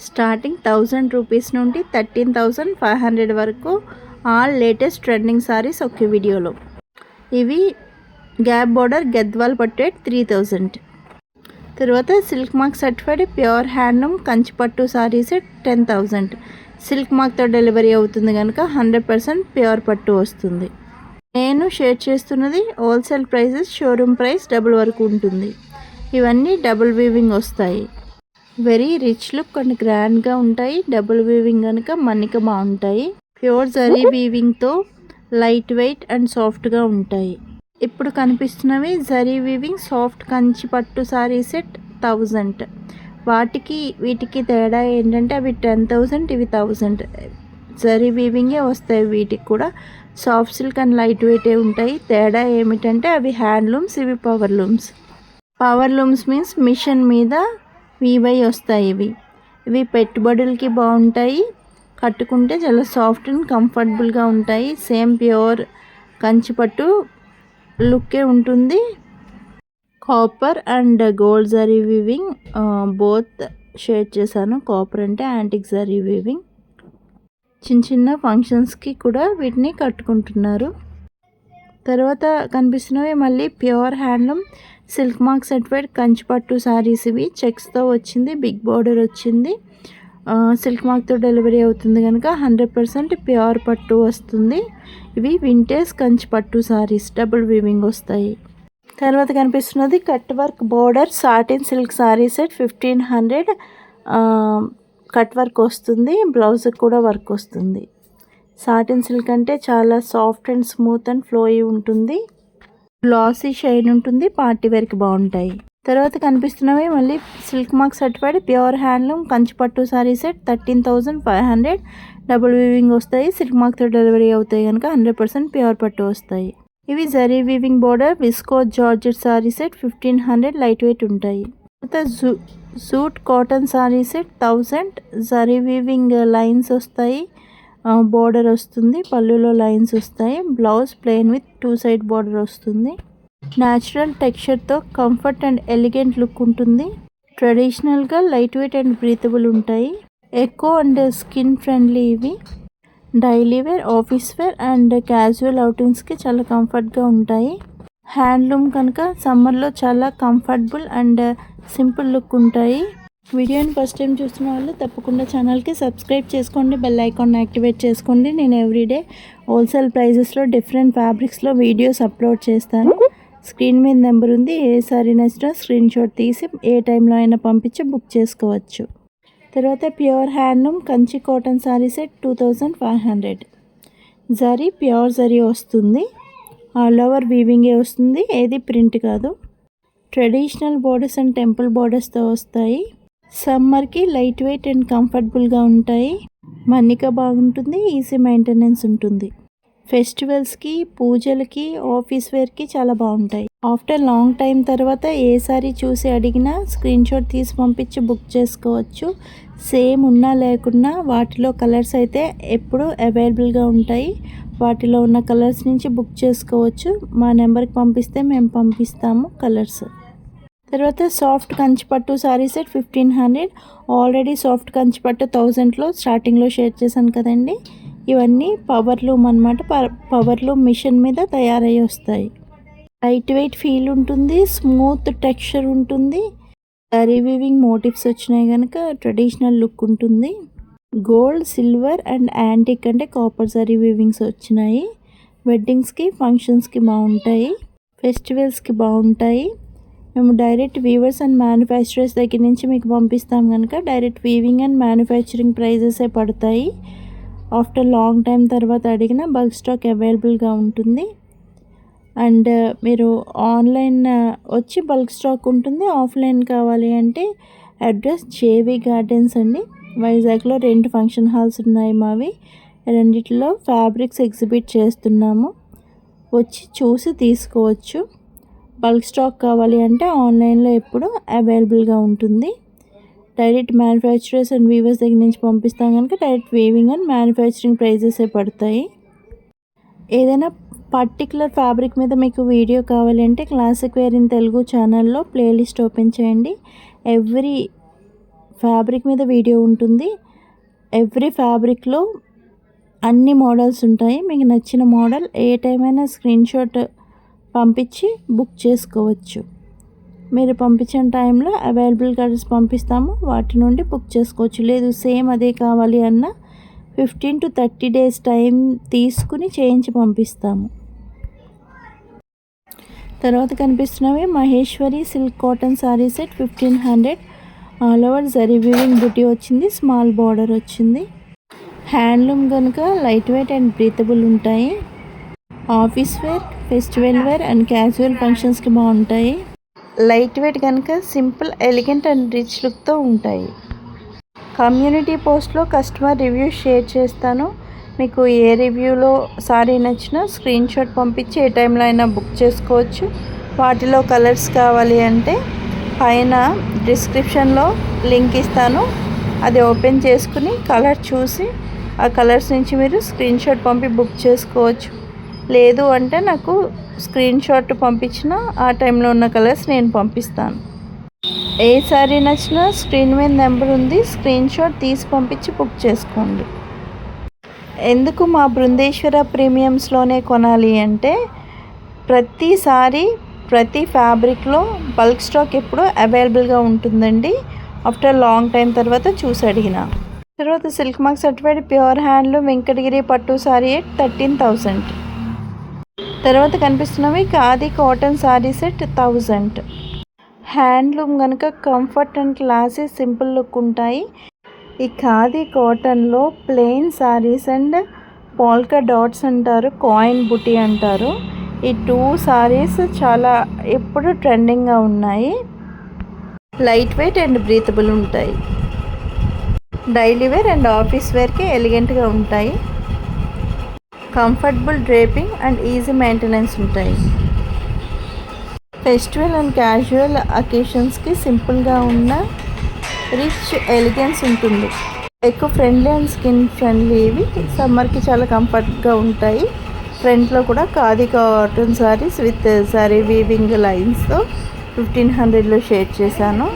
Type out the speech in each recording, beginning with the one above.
Starting 1000 rupees నుండి 13,500 వరకు all latest trending saris ఒకే వీడియోలో. ఇవి గ్యాప్ బోర్డర్ గద్వాల్ పట్టు 3000. తర్వాత silk mark certified pure handloom కంచిపట్టు సారీస్ 10,000. సిల్క్ మార్క్తో డెలివరీ అవుతుంది కనుక 100% ప్యూర్ పట్టు వస్తుంది. నేను షేర్ చేస్తున్నది wholesale prices, showroom price double వరకు ఉంటుంది. ఇవన్నీ డబుల్ వీవింగ్ వస్తాయి. వెరీ రిచ్ లుక్ అండ్ గ్రాండ్గా ఉంటాయి. డబుల్ వీవింగ్ కనుక మన్నిక బాగుంటాయి. ప్యూర్ జరీ వీవింగ్తో లైట్ వెయిట్ అండ్ సాఫ్ట్గా ఉంటాయి. ఇప్పుడు కనిపిస్తున్నవి జరీ వీవింగ్ సాఫ్ట్ కంచి పట్టు సారీ సెట్ 1000. వీటికి తేడా ఏంటంటే అవి 10,000, ఇవి 1000. జరీ వీవింగే వస్తాయి. వీటికి కూడా సాఫ్ట్ సిల్క్ అండ్ లైట్ వెయిటే ఉంటాయి. తేడా ఏమిటంటే అవి హ్యాండ్లూమ్స్, ఇవి power looms. Power looms means machine మీద వీవై వస్తాయి. ఇవి పెట్టుబడులకి బాగుంటాయి. కట్టుకుంటే చాలా సాఫ్ట్ అండ్ కంఫర్టబుల్గా ఉంటాయి. సేమ్ ప్యూర్ కంచిపట్టు లుక్కే ఉంటుంది. Copper and gold zari weaving both share చేశాను. కాపర్ అంటే యాంటిక్ జరీ వీవింగ్. చిన్న ఫంక్షన్స్కి కూడా వీటిని కట్టుకుంటున్నారు. తర్వాత కనిపిస్తున్నవి మళ్ళీ pure handloom silk mark certified కంచిపట్టు శారీస్. ఇవి చెక్స్తో వచ్చింది, బిగ్ బార్డర్ వచ్చింది. సిల్క్ మార్క్తో డెలివరీ అవుతుంది కనుక 100% ప్యూర్ పట్టు వస్తుంది. ఇవి వింటేజ్ కంచిపట్టు శారీస్, డబుల్ వీవింగ్ వస్తాయి. తర్వాత కనిపిస్తున్నది cut work border satin silk sari set 1500. Cut work వస్తుంది, బ్లౌజ్కి కూడా వర్క్ వస్తుంది. సాటిన్ సిల్క్ అంటే చాలా soft and smooth and flowy ఉంటుంది. గ్లాసీ షైన్ ఉంటుంది. పార్టీ వేర్కి బాగుంటాయి. తర్వాత కనిపిస్తున్నవి మళ్ళీ silk mark certified pure handloom కంచిపట్టు సారీ సెట్ 13,500. డబుల్ వీవింగ్ వస్తాయి. సిల్క్ మార్క్తో డెలివరీ అవుతాయి కనుక 100% ప్యూర్ పట్టు వస్తాయి. ఇవి zari weaving border viscose georgette sari set 1500. Light weight ఉంటాయి. తర్వాత suit cotton sari set 1000. Zari weaving lines వస్తాయి. బోర్డర్ వస్తుంది, పళ్ళులో లైన్స్ వస్తాయి. Blouse plain with 2 side border వస్తుంది. న్యాచురల్ టెక్స్చర్తో కంఫర్ట్ అండ్ ఎలిగెంట్ లుక్ ఉంటుంది. ట్రెడిషనల్గా లైట్ వెయిట్ అండ్ బ్రీతబుల్ ఉంటాయి. Eco and skin friendly. ఇవి daily wear, office wear and casual అవుటింగ్స్కి చాలా కంఫర్ట్గా ఉంటాయి. హ్యాండ్లూమ్ కనుక సమ్మర్లో చాలా కంఫర్టబుల్ అండ్ సింపుల్ లుక్ ఉంటాయి. వీడియోని ఫస్ట్ టైం చూస్తున్న వాళ్ళు తప్పకుండా ఛానల్కి సబ్స్క్రైబ్ చేసుకోండి, బెల్ ఐకాన్ యాక్టివేట్ చేసుకోండి. నేను ఎవ్రీడే హోల్సేల్ ప్రైజెస్లో డిఫరెంట్ ఫ్యాబ్రిక్స్లో వీడియోస్ అప్లోడ్ చేస్తాను. స్క్రీన్ మీద నెంబర్ ఉంది. ఏ సారీ నచ్చినా స్క్రీన్ షాట్ తీసి ఏ టైంలో అయినా పంపించి బుక్ చేసుకోవచ్చు. తర్వాత pure handloom Kanchi cotton sari set 2500. Zari pure zari వస్తుంది. ఆల్ ఓవర్ వీవింగే వస్తుంది, ఏది ప్రింట్ కాదు. ట్రెడిషనల్ బోర్డర్స్ అండ్ టెంపుల్ బోర్డర్స్తో వస్తాయి. సమ్మర్కి లైట్ వెయిట్ అండ్ కంఫర్టబుల్గా ఉంటాయి. మన్నిక బాగుంటుంది, ఈజీ మెయింటెనెన్స్ ఉంటుంది. ఫెస్టివల్స్కి, పూజలకి, ఆఫీస్ వేర్కి చాలా బాగుంటాయి. ఆఫ్టర్ లాంగ్ టైం తర్వాత ఏ సారీ చూసి అడిగినా స్క్రీన్ షాట్ తీసి పంపించి బుక్ చేసుకోవచ్చు. సేమ్ ఉన్నా లేకున్నా వాటిలో కలర్స్ అయితే ఎప్పుడు అవైలబుల్గా ఉంటాయి. వాటిలో ఉన్న కలర్స్ నుంచి బుక్ చేసుకోవచ్చు. మా నెంబర్కి పంపిస్తే మేము పంపిస్తాము కలర్స్. తర్వాత సాఫ్ట్ కంచిపట్టు సారీ సెట్ 1500. ఆల్రెడీ సాఫ్ట్ కంచిపట్టు 1000లో స్టార్టింగ్లో షేర్ చేశాను కదండి. ఇవన్నీ పవర్ లూమ్ అనమాట. పవర్ లూమ్ మిషన్ మీద తయారయ్యి వస్తాయి. లైట్ వెయిట్ ఫీల్ ఉంటుంది, స్మూత్ టెక్స్చర్ ఉంటుంది. జరీ వీవింగ్ మోటివ్స్ వచ్చినాయి కనుక ట్రెడిషనల్ లుక్ ఉంటుంది. గోల్డ్, సిల్వర్ అండ్ యాంటిక్ అంటే కాపర్ జరీ వీవింగ్స్ వచ్చినాయి. వెడ్డింగ్స్కి, ఫంక్షన్స్కి బాగుంటాయి. ఫెస్టివల్స్కి బాగుంటాయి. మేము డైరెక్ట్ వీవర్స్ అండ్ మ్యానుఫ్యాక్చరర్స్ దగ్గర నుంచి మీకు పంపిస్తాం కనుక డైరెక్ట్ వీవింగ్ అండ్ మ్యానుఫ్యాక్చరింగ్ ప్రైజెసే పడతాయి. ఆఫ్టర్ లాంగ్ టైం తర్వాత అడిగిన బల్క్ స్టాక్ అవైలబుల్గా ఉంటుంది. అండ్ మీరు ఆన్లైన్ వచ్చి బల్క్ స్టాక్ ఉంటుంది. ఆఫ్లైన్ కావాలి అంటే అడ్రస్ జేవీ గార్డెన్స్ అండి. వైజాగ్లో 2 ఫంక్షన్ హాల్స్ ఉన్నాయి మావి. రెండిట్లో ఫ్యాబ్రిక్స్ ఎగ్జిబిట్ చేస్తున్నాము. వచ్చి చూసి తీసుకోవచ్చు. బల్క్ స్టాక్ కావాలి అంటే ఆన్లైన్లో ఎప్పుడు అవైలబుల్గా ఉంటుంది. డైరెక్ట్ మ్యానుఫ్యాక్చరర్స్ అండ్ వీవర్స్ దగ్గర నుంచి పంపిస్తాం కనుక డైరెక్ట్ వీవింగ్ అండ్ మ్యానుఫ్యాక్చరింగ్ ప్రైజెసే పడతాయి. ఏదైనా పర్టికులర్ ఫ్యాబ్రిక్ మీద మీకు వీడియో కావాలి అంటే క్లాసిక్ వేర్ ఇన్ తెలుగు ఛానల్లో ప్లేలిస్ట్ ఓపెన్ చేయండి. ఎవ్రీ ఫ్యాబ్రిక్ మీద వీడియో ఉంటుంది. ఎవ్రీ ఫ్యాబ్రిక్లో అన్ని మోడల్స్ ఉంటాయి. మీకు నచ్చిన మోడల్ ఏ టైం అయినా స్క్రీన్ షాట్ పంపించి బుక్ చేసుకోవచ్చు. మీరు పంపించిన టైంలో అవైలబుల్ కలర్స్ పంపిస్తాము, వాటి నుండి బుక్ చేసుకోవచ్చు. లేదు సేమ్ అదే కావాలి అన్న 15 to 30 days టైం తీసుకుని చేయించి పంపిస్తాము. తర్వాత కనిపిస్తున్నవి Maheshwari silk cotton sari set 1500. All over zari weaving బుటీ వచ్చింది, స్మాల్ బార్డర్ వచ్చింది. హ్యాండ్లూమ్ కనుక లైట్ వెయిట్ అండ్ బ్రీతబుల్ ఉంటాయి. Office wear, festival wear and casual ఫంక్షన్స్కి బాగుంటాయి. లైట్ వెయిట్ కనుక సింపుల్, ఎలిగెంట్ అండ్ రిచ్ లుక్తో ఉంటాయి. కమ్యూనిటీ పోస్ట్లో కస్టమర్ రివ్యూ షేర్ చేస్తాను. మీకు ఏ రివ్యూలో సారీ నచ్చినా స్క్రీన్ షాట్ పంపించి ఏ టైంలో అయినా బుక్ చేసుకోవచ్చు. వాటిలో కలర్స్ కావాలి అంటే పైన డిస్క్రిప్షన్లో లింక్ ఇస్తాను, అది ఓపెన్ చేసుకుని కలర్ చూసి ఆ కలర్స్ నుంచి మీరు స్క్రీన్ షాట్ పంపి బుక్ చేసుకోవచ్చు. లేదు అంటే నాకు స్క్రీన్ షాట్ పంపించిన ఆ టైంలో ఉన్న కలర్స్ నేను పంపిస్తాను. ఏ సారీ నచ్చినా స్క్రీన్ మీద నెంబర్ ఉంది, స్క్రీన్ షాట్ తీసి పంపించి బుక్ చేసుకోండి. ఎందుకు మా బృందేశ్వర ప్రీమియమ్స్లోనే కొనాలి అంటే ప్రతిసారి ప్రతి ఫ్యాబ్రిక్లో బల్క్ స్టాక్ ఎప్పుడూ అవైలబుల్గా ఉంటుందండి. ఆఫ్టర్ లాంగ్ టైం తర్వాత చూసి అడిగిన తర్వాత silk mark certified pure handloom Venkatagiri పట్టు సారీ 13,000. తర్వాత కనిపిస్తున్నవి khadi cotton sari set 1000. Handloom కనుక comfort and classy simple look ఉంటాయి. ఈ ఖాదీ కాటన్లో plain saris and polka dots అంటారు, కాయిన్ బుటీ అంటారు. ఈ 2 శారీస్ చాలా ఎప్పుడు ట్రెండింగ్గా ఉన్నాయి. లైట్ వెయిట్ అండ్ బ్రీతబుల్ ఉంటాయి. డైలీ వేర్ అండ్ ఆఫీస్ వేర్కి ఎలిగెంట్గా ఉంటాయి. Comfortable draping and easy maintenance ఉంటాయి. ఫెస్టివల్ అండ్ క్యాజువల్ అకేషన్స్కి సింపుల్గా ఉన్న రిచ్ ఎలిగెన్స్ ఉంటుంది. ఎక్కువ ఫ్రెండ్లీ అండ్ స్కిన్ ఫ్రెండ్లీ. ఇవి సమ్మర్కి చాలా కంఫర్ట్గా ఉంటాయి. ఫ్రంట్లో కూడా khadi cotton saris with sari weaving లైన్స్తో 1500లో షేర్ చేశాను.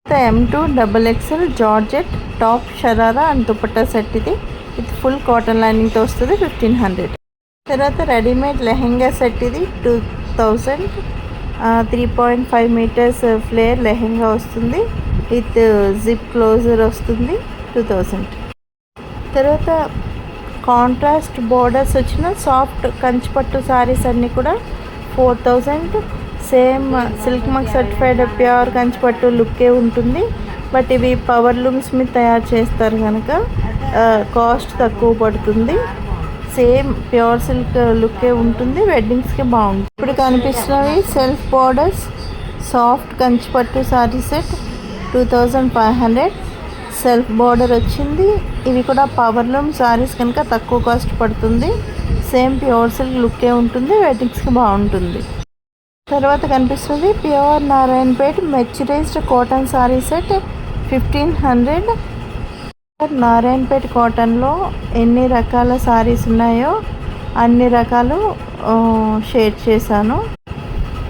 M2 XXL georgette top sharara and dupatta set. ఇది విత్ ఫుల్ కాటన్ లైనింగ్తో వస్తుంది 1500. తర్వాత రెడీమేడ్ లెహెంగా సెట్. ఇది 2000. 3.5 meters ఫ్లేర్ లెహెంగా వస్తుంది విత్ జిప్ క్లోజర్ వస్తుంది 2000. తర్వాత కాంట్రాస్ట్ బోర్డర్స్ వచ్చిన సాఫ్ట్ కంచిపట్టు శారీస్ అన్నీ కూడా 4000. Same silk mark certified pure కంచిపట్టు లుక్కే ఉంటుంది. బట్ ఇవి పవర్ లూమ్స్ మీద తయారు చేస్తారు కనుక కాస్ట్ తక్కువ పడుతుంది. సేమ్ ప్యూర్ సిల్క్ లుక్కే ఉంటుంది. వెడ్డింగ్స్కి బాగుంటుంది. ఇప్పుడు కనిపిస్తున్నవి సెల్ఫ్ బోర్డర్స్ సాఫ్ట్ కంచిపట్టు శారీ సెట్ 2500. సెల్ఫ్ బోర్డర్ వచ్చింది. ఇవి కూడా పవర్ లూమ్ శారీస్ కనుక తక్కువ కాస్ట్ పడుతుంది. సేమ్ ప్యూర్ సిల్క్ లుక్కే ఉంటుంది. వెడ్డింగ్స్కి బాగుంటుంది. తర్వాత కనిపిస్తుంది pure Narayanpet mercerised cotton sari set 1500. Narayanpet కాటన్లో ఎన్ని రకాల సారీస్ ఉన్నాయో అన్ని రకాలు షేర్ చేశాను.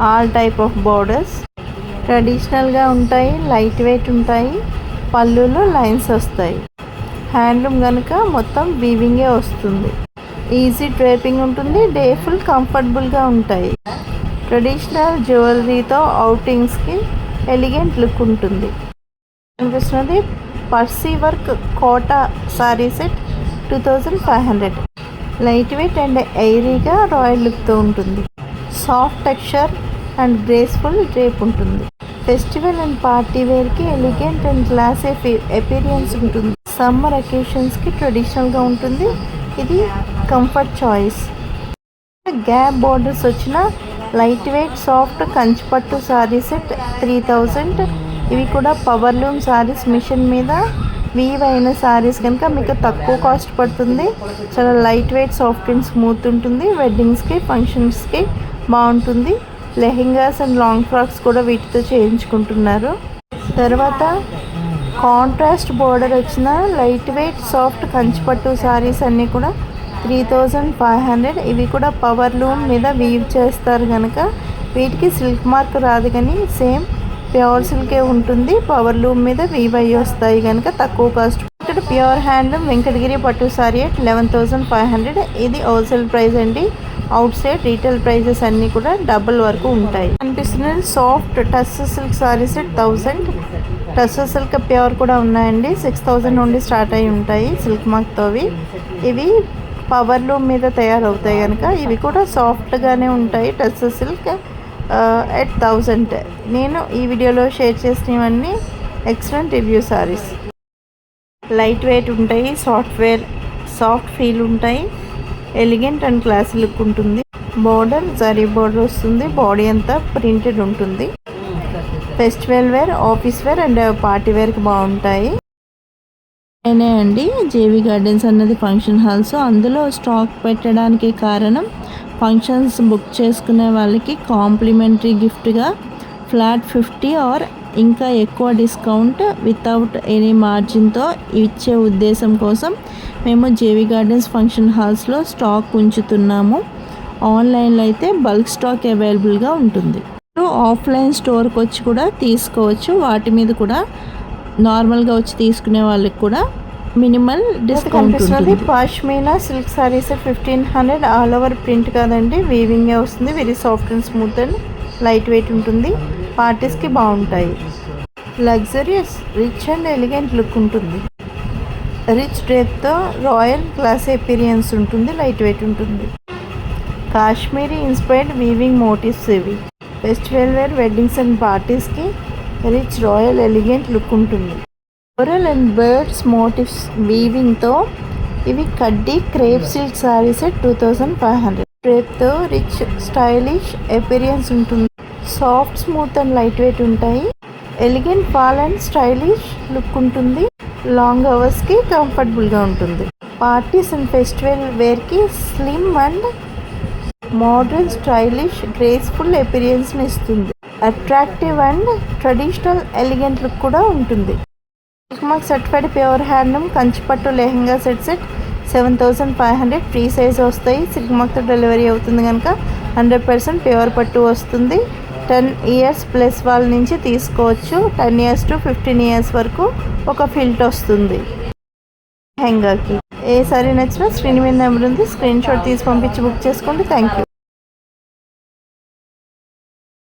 ఆల్ టైప్ ఆఫ్ బోర్డర్స్ ట్రెడిషనల్గా ఉంటాయి, లైట్ వెయిట్ ఉంటాయి, పళ్ళులో లైన్స్ వస్తాయి. హ్యాండ్లూమ్ కనుక మొత్తం వీవింగే వస్తుంది. ఈజీ డ్రేపింగ్ ఉంటుంది, డే ఫుల్ కంఫర్టబుల్గా ఉంటాయి. ట్రెడిషనల్ జ్యువెలరీతో అవుటింగ్స్కి ఎలిగెంట్ లుక్ ఉంటుంది. కనిపిస్తున్నది Parsi work Kota sari set 2500. Light weight and ఎయిరీగా రాయల్ లుక్తో ఉంటుంది. Soft texture and graceful drape ఉంటుంది. ఫెస్టివల్ అండ్ పార్టీ వేర్కి ఎలిగెంట్ అండ్ క్లాసీ అపీరియన్స్ ఉంటుంది. సమ్మర్ అకేషన్స్కి ట్రెడిషనల్గా ఉంటుంది. ఇది కంఫర్ట్ చాయిస్. గ్యాప్ బోర్డర్స్ వచ్చిన లైట్ వెయిట్ సాఫ్ట్ కంచిపట్టు సారీ సెట్ 3000. ఇవి కూడా పవర్ లూమ్ సారీస్, మిషన్ మీద వీవ్ అయిన సారీస్ కనుక మీకు తక్కువ కాస్ట్ పడుతుంది. చాలా light weight, soft and smooth ఉంటుంది. వెడ్డింగ్స్కి, ఫంక్షన్స్కి బాగుంటుంది. లెహెంగాస్ అండ్ లాంగ్ ఫ్రాక్స్ కూడా వీటితో చేయించుకుంటున్నారు. తర్వాత కాంట్రాస్ట్ బోర్డర్ వచ్చిన లైట్ వెయిట్ సాఫ్ట్ కంచిపట్టు సారీస్ అన్నీ కూడా 3500. ఇవి కూడా పవర్ లూమ్ మీద వీవ్ చేస్తారు కనుక వీటికి సిల్క్ మార్క్ రాదు, కానీ సేమ్ ప్యూర్ సిల్కే ఉంటుంది. పవర్ లూమ్ మీద వీవ్ అయ్యి వస్తాయి కనుక తక్కువ కాస్ట్. ఇక్కడ ప్యూర్ హ్యాండ్లూమ్ వెంకటగిరి పట్టు సారీ 11,500. ఇది హోల్సేల్ ప్రైస్ అండి. అవుట్ సైడ్ రీటైల్ ప్రైజెస్ అన్నీ కూడా డబుల్ వరకు ఉంటాయి. అనిపిస్తున్నది soft tussar silk sari set 1000. Tussar silk pure కూడా ఉన్నాయండి. 6000 నుండి స్టార్ట్ అయి ఉంటాయి సిల్క్ మార్క్తోవి. ఇవి పవర్ లూమ్ మీద తయారవుతాయి కనుక ఇవి కూడా సాఫ్ట్గానే ఉంటాయి. టస్ సిల్క్ at 1000. నేను ఈ వీడియోలో షేర్ చేసినవన్నీ excellent review sarees. Light weight ఉంటాయి, సాఫ్ట్ ఫీల్ ఉంటాయి, ఎలిగెంట్ అండ్ క్లాసీ లుక్ ఉంటుంది. బోర్డర్ జరీ బోర్డర్ వస్తుంది. బాడీ అంతా ప్రింటెడ్ ఉంటుంది. Festival wear, office wear and party వేర్కి బాగుంటాయి. నేనే అండి జేవి గార్డెన్స్ అన్నది ఫంక్షన్ హాల్స్. అందులో స్టాక్ పెట్టడానికి కారణం ఫంక్షన్స్ బుక్ చేసుకునే వాళ్ళకి కాంప్లిమెంటరీ గిఫ్ట్గా ఫ్లాట్ 50 ఆర్ ఇంకా ఎక్కువ డిస్కౌంట్ వితౌట్ ఎనీ మార్జిన్తో ఇచ్చే ఉద్దేశం కోసం మేము జేవి గార్డెన్స్ ఫంక్షన్ హాల్స్లో స్టాక్ ఉంచుతున్నాము. ఆన్లైన్లో అయితే బల్క్ స్టాక్ అవైలబుల్గా ఉంటుంది. ఆఫ్లైన్ స్టోర్కి వచ్చి కూడా తీసుకోవచ్చు. వాటి మీద కూడా నార్మల్గా వచ్చి తీసుకునే వాళ్ళకి కూడా మినిమల్ డిస్కౌంట్ ఉంటుంది. Pashmina silk saris 1500. All over print కాదండి, వీవింగే వస్తుంది. Very soft and smooth and light weight ఉంటుంది. పార్టీస్కి బాగుంటాయి. Luxurious, rich and elegant look ఉంటుంది. రిచ్ డ్రేప్తో రాయల్ క్లాస్ అపీరియన్స్ ఉంటుంది. లైట్ వెయిట్ ఉంటుంది. కాశ్మీరీ ఇన్స్పైర్డ్ వీవింగ్ మోటివ్స్ ఇవి. ఫెస్టివల్ వేర్, వెడ్డింగ్స్ అండ్ పార్టీస్కి రిచ్ రాయల్ ఎలిగెంట్ లుక్ ఉంటుంది. ఫ్లోరల్ అండ్ బర్డ్స్ మోటివ్స్ వీవింగ్తో ఇవి కడ్డీ క్రేప్ సిల్క్ సారీ సెట్ 2500. డ్రేప్తో రిచ్ స్టైలిష్ అపీరియన్స్ ఉంటుంది. Soft, smooth and light weight ఉంటాయి. Elegant fall and stylish look ఉంటుంది. లాంగ్ అవర్స్కి కంఫర్టబుల్గా ఉంటుంది. పార్టీస్ అండ్ ఫెస్టివల్ వేర్కి slim and modern, stylish, graceful అపీరియన్స్ని ఇస్తుంది. Attractive and traditional elegant look కూడా ఉంటుంది. Silk mark certified pure handloom కంచిపట్టు లెహెంగా సెట్ 7500. ఫ్రీ సైజ్ వస్తాయి. సిల్క్ మార్క్తో డెలివరీ అవుతుంది కనుక 100% ప్యూర్ పట్టు వస్తుంది. 10 years ప్లస్ వాళ్ళ నుంచి తీసుకోవచ్చు. 10 years to 15 years వరకు ఒక ఫిల్ట్ వస్తుంది లెహెంగాకి. ఏ సారీ నచ్చినా స్క్రీన్ మీద నెంబర్ ఉంది, స్క్రీన్ షాట్ తీసి పంపించి బుక్ చేసుకోండి. Thank you.